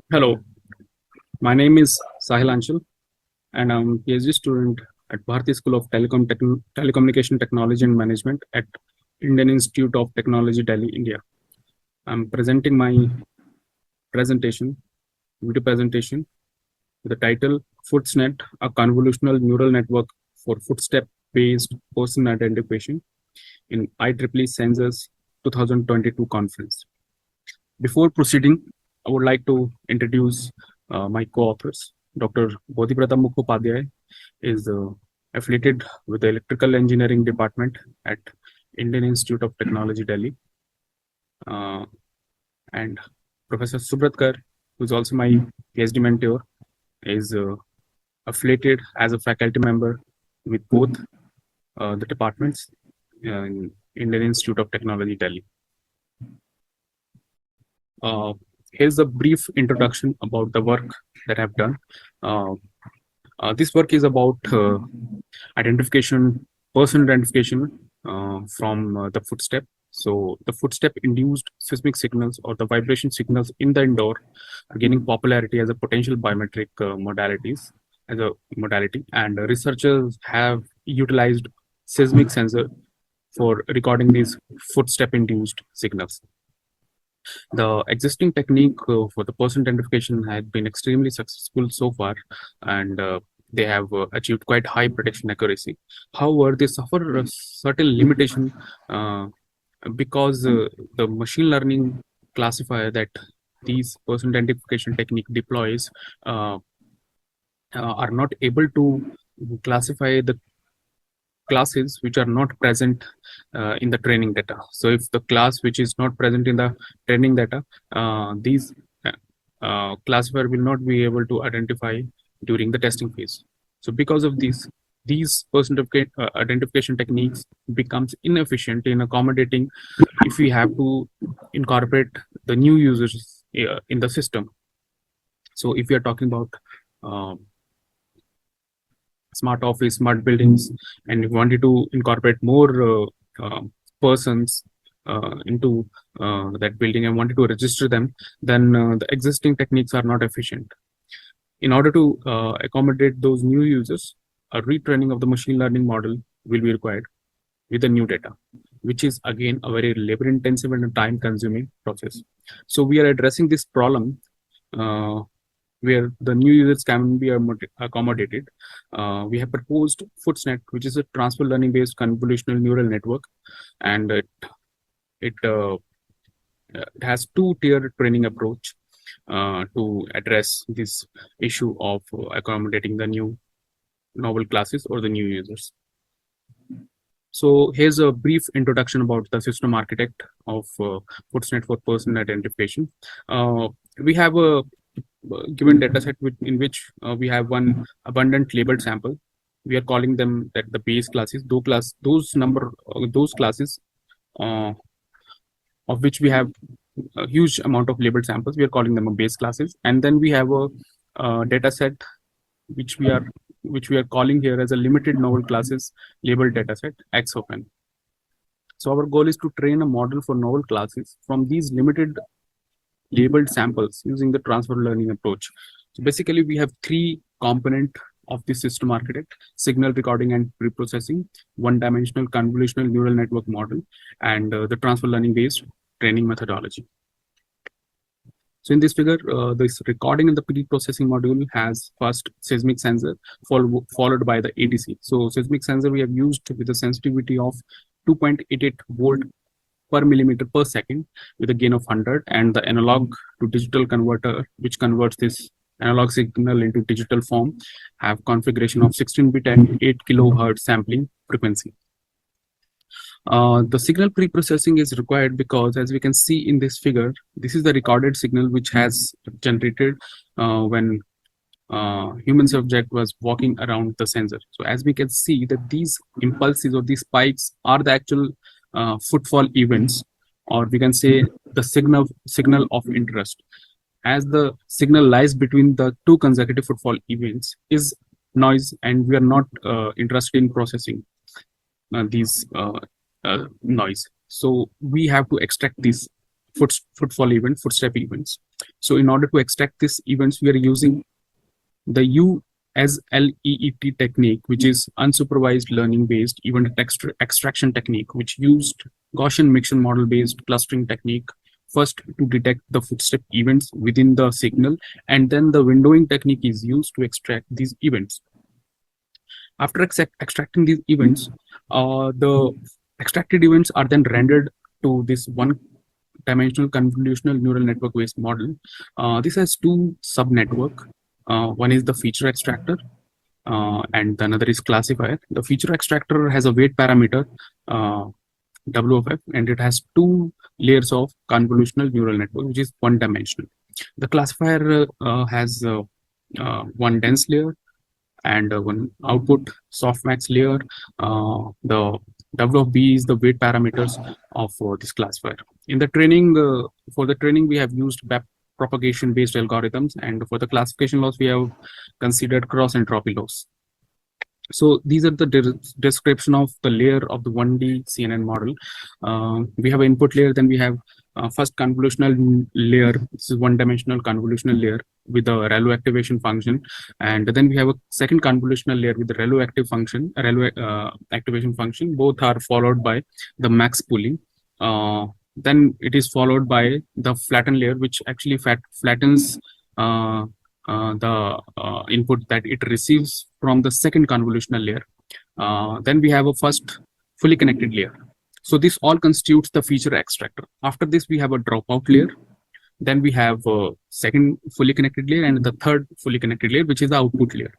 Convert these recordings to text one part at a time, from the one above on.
Hello, my name is Sahil Anchal, and I'm a PhD student at Bharati School of Telecommunication Technology and Management at Indian Institute of Technology, Delhi, India. I'm presenting my presentation, video presentation, with the title FootsNet, a convolutional neural network for footstep-based person identification in IEEE Census 2022 conference. Before proceeding, I would like to introduce my co-authors. Dr. Bodhibrata Mukhopadhyay is affiliated with the Electrical Engineering Department at Indian Institute of Technology, Delhi. And Professor Subrat, who is also my PhD mentor, is affiliated as a faculty member with both the departments in Indian Institute of Technology, Delhi. Here's a brief introduction about the work that I've done. This work is about person identification from the footstep. So the footstep-induced seismic signals or the vibration signals in the indoor are gaining popularity as a potential biometric modality, and researchers have utilized seismic sensor for recording these footstep-induced signals. The existing technique for the person identification had been extremely successful so far, and they have achieved quite high prediction accuracy. However, they suffer a certain limitation because the machine learning classifier that these person identification technique deploys are not able to classify the classes which are not present in the training data. So if the class which is not present in the training data, these classifier will not be able to identify during the testing phase. So because of this, these person identification techniques becomes inefficient in accommodating if we have to incorporate the new users in the system. So if we are talking about smart office, smart buildings, and if you wanted to incorporate more persons into that building and wanted to register them, then the existing techniques are not efficient. In order to accommodate those new users, a retraining of the machine learning model will be required with the new data, which is again a very labor intensive and a time consuming process. So we are addressing this problem where the new users can be accommodated. We have proposed FootsNet, which is a transfer learning based convolutional neural network, and it has two-tier training approach to address this issue of accommodating the new novel classes or the new users. So here's a brief introduction about the system architect of FootsNet for person identification. We have a given dataset in which we have one abundant labeled sample. We are calling them that the base classes. Those classes of which we have a huge amount of labeled samples. We are calling them a base classes, and then we have a dataset which we are calling here as a limited novel classes labeled dataset X of n. So our goal is to train a model for novel classes from these limited labeled samples using the transfer learning approach. So basically we have three components of the system architect: signal recording and preprocessing, one-dimensional convolutional neural network model, and the transfer learning based training methodology. So in this figure, this recording and the pre-processing module has first seismic sensor followed by the ADC. So seismic sensor we have used with a sensitivity of 2.88 volt per millimeter per second with a gain of 100, and the analog to digital converter, which converts this analog signal into digital form, have configuration of 16-bit and 8 kilohertz sampling frequency. The signal pre-processing is required because, as we can see in this figure, this is the recorded signal which has generated when human subject was walking around the sensor. So as we can see that these impulses or these spikes are the actual footfall events, or we can say the signal of interest. As the signal lies between the two consecutive footfall events is noise, and we are not interested in processing these noise. So we have to extract this footfall event, footstep events. So in order to extract these events, we are using the USLEET technique, which is unsupervised learning based event extraction technique, which used Gaussian mixture model based clustering technique first to detect the footstep events within the signal, and then the windowing technique is used to extract these events. After extracting these events, the extracted events are then rendered to this one-dimensional convolutional neural network-based model. This has two sub-network. One is the feature extractor, and another is classifier. The feature extractor has a weight parameter, WFF, and it has two layers of convolutional neural network, which is one-dimensional. The classifier has one dense layer and one output softmax layer. The W of B is the weight parameters of this classifier. In the training, for the training, we have used propagation based algorithms, and for the classification loss, we have considered cross entropy loss. So these are the description of the layer of the 1D CNN model. We have an input layer, then we have first convolutional layer. This is one-dimensional convolutional layer with a ReLU activation function, and then we have a second convolutional layer with the ReLU activation function. Both are followed by the max pooling. Then it is followed by the flattened layer, which actually flattens the input that it receives from the second convolutional layer. Then we have a first fully connected layer. So this all constitutes the feature extractor. After this, we have a dropout layer. Then we have a second fully connected layer and the third fully connected layer, which is the output layer.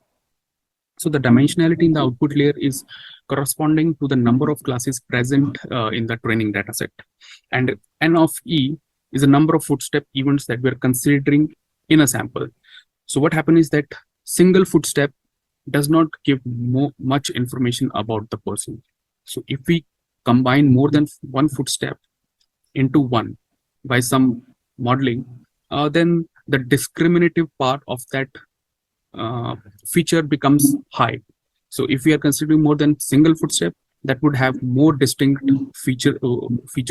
So the dimensionality in the output layer is corresponding to the number of classes present in the training dataset. And N of E is the number of footstep events that we're considering in a sample. So what happens is that single footstep does not give much information about the person. So if we combine more than one footstep into one by some modeling, then the discriminative part of that feature becomes high. So if we are considering more than single footstep, that would have more distinct feature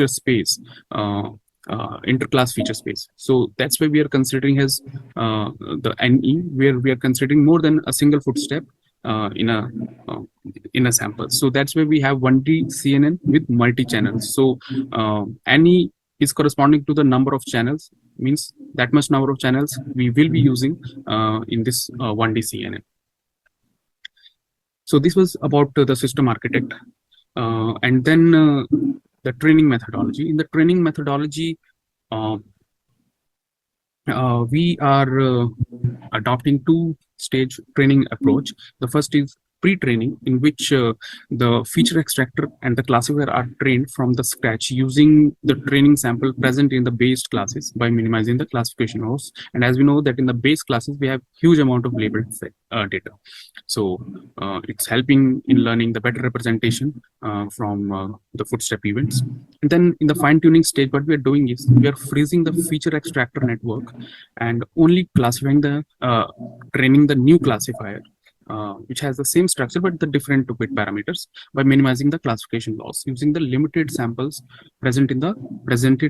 space, interclass feature space. So that's why we are considering as the NE, where we are considering more than a single footstep in a sample. So that's why we have 1D CNN with multi-channels. So NE is corresponding to the number of channels, means that much number of channels we will be using in this 1D CNN. So this was about the system architect. And then the training methodology. In the training methodology, we are adopting two-stage training approach. The first is pre-training, in which the feature extractor and the classifier are trained from the scratch using the training sample present in the based classes by minimizing the classification loss. And as we know that in the base classes, we have huge amount of labeled data. So it's helping in learning the better representation from the footstep events. And then in the fine-tuning stage, what we are doing is we are freezing the feature extractor network and only classifying the training the new classifier, which has the same structure but the different weight parameters, by minimizing the classification loss using the limited samples presented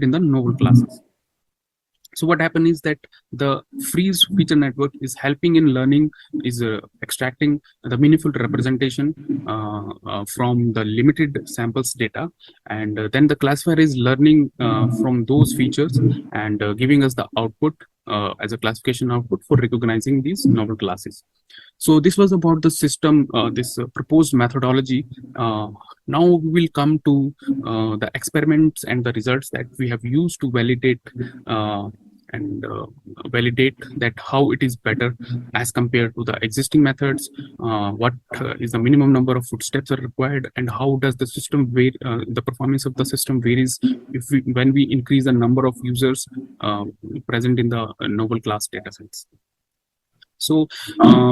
in the novel classes. So what happens is that the freeze feature network is helping in learning, is extracting the meaningful representation from the limited samples data, and then the classifier is learning from those features and giving us the output as a classification output for recognizing these novel classes. So this was about the system, this proposed methodology. Now we will come to the experiments and the results that we have used to validate validate that how it is better as compared to the existing methods, what is the minimum number of footsteps are required, and how does the system the performance of the system varies when we increase the number of users present in the novel class datasets. So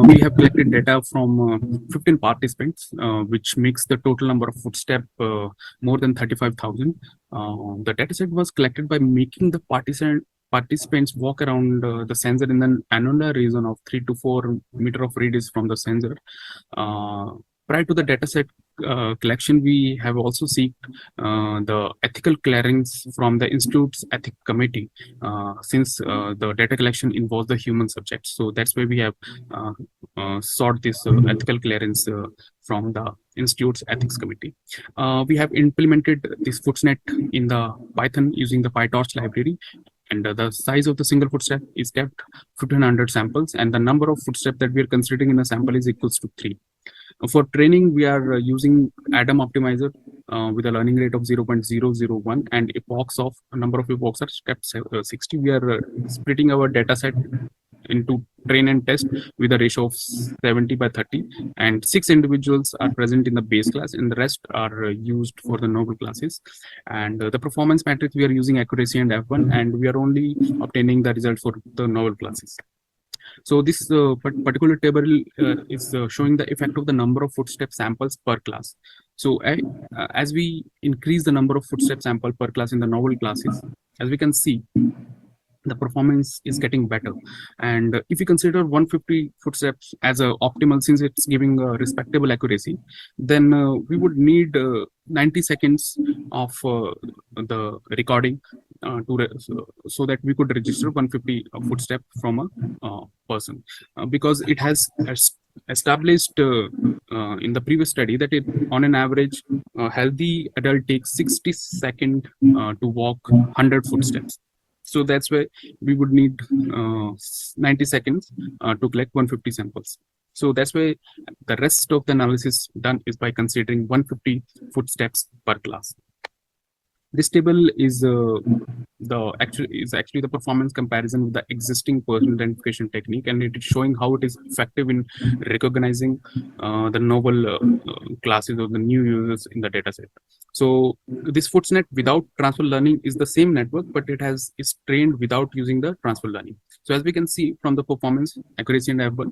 we have collected data from 15 participants, which makes the total number of footsteps more than 35,000. The dataset was collected by making the participants walk around the sensor in an annular region of 3 to 4 meter of radius from the sensor. Prior to the dataset collection, we have also seeked the ethical clearance from the Institute's ethics committee, since the data collection involves the human subjects. So that's why we have sought this ethical clearance from the Institute's ethics committee. We have implemented this FootsNet in the Python using the PyTorch library, and the size of the single footstep is kept 1500 samples, and the number of footsteps that we are considering in a sample is equals to 3. For training, we are using Adam optimizer with a learning rate of 0.001 and epochs of a number of epochs are kept 60. We are splitting our data set into train and test with a ratio of 70/30, and 6 individuals are present in the base class and the rest are used for the novel classes. And the performance metrics, we are using accuracy and F1, and we are only obtaining the result for the novel classes. So this particular table is showing the effect of the number of footstep samples per class. So as we increase the number of footstep sample per class in the novel classes, as we can see, the performance is getting better. And if you consider 150 footsteps as a optimal, since it's giving a respectable accuracy, then we would need 90 seconds of the recording so that we could register 150 footstep from a person, because it has established in the previous study that on an average, a healthy adult takes 60 seconds to walk 100 footsteps. So that's why we would need 90 seconds to collect 150 samples. So that's why the rest of the analysis done is by considering 150 footsteps per class. This table is actually the performance comparison with the existing person identification technique, and it is showing how it is effective in recognizing the novel classes of the new users in the dataset. So this FootsNet without transfer learning is the same network, but is trained without using the transfer learning. So as we can see from the performance, accuracy, and F1,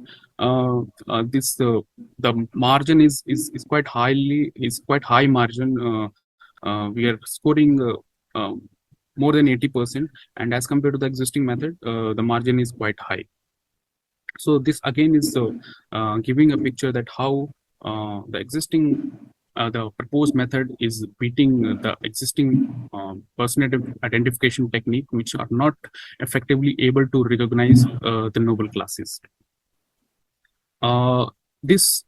the margin is quite high margin. We are scoring more than 80%, and as compared to the existing method, the margin is quite high. So this again is giving a picture that how the proposed method is beating the existing person identification technique, which are not effectively able to recognize the novel classes. This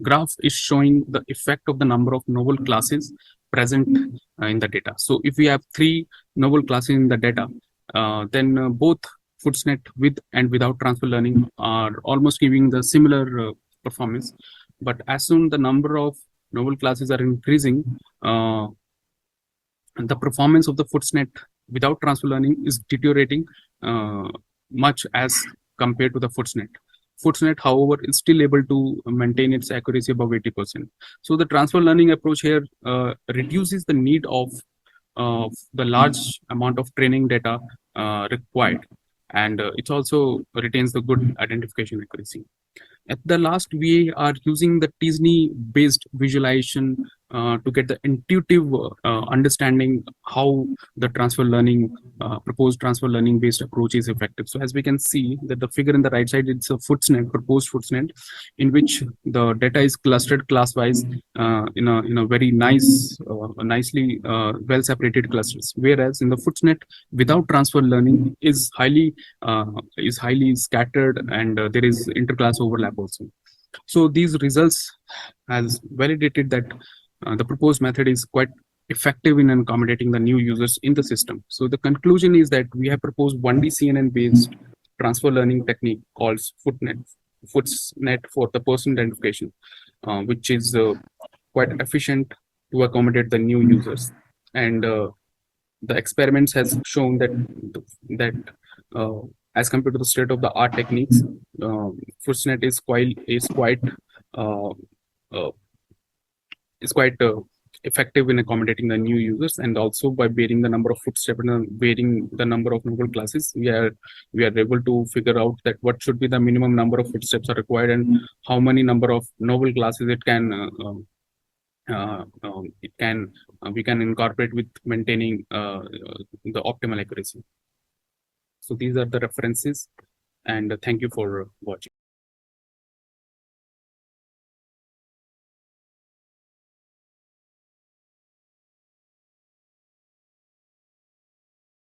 graph is showing the effect of the number of novel classes present in the data. So if we have 3 novel classes in the data, then both FootsNet with and without transfer learning are almost giving the similar performance. But as soon the number of novel classes are increasing, the performance of the FootsNet without transfer learning is deteriorating much as compared to the FootsNet. FootsNet, however, is still able to maintain its accuracy above 80%. So the transfer learning approach here reduces the need of the large amount of training data required, and it also retains the good identification accuracy. At the last, we are using the Footstep-Based visualization to get the intuitive understanding how the proposed transfer learning based approach is effective. So as we can see that the figure in the right side, it's a proposed FootsNet, in which the data is clustered class-wise in a very nicely well separated clusters. Whereas in the FootsNet without transfer learning is highly scattered, and there is interclass overlap also. So these results has validated that the proposed method is quite effective in accommodating the new users in the system. So the conclusion is that we have proposed 1D CNN based transfer learning technique called FootsNet for the person identification, which is quite efficient to accommodate the new users. And the experiments has shown that as compared to the state of the art techniques, FootsNet is quite effective in accommodating the new users, and also by varying the number of footsteps and varying the number of novel classes, we are able to figure out that what should be the minimum number of footsteps are required and how many number of novel classes we can incorporate with maintaining the optimal accuracy. So these are the references, and thank you for watching.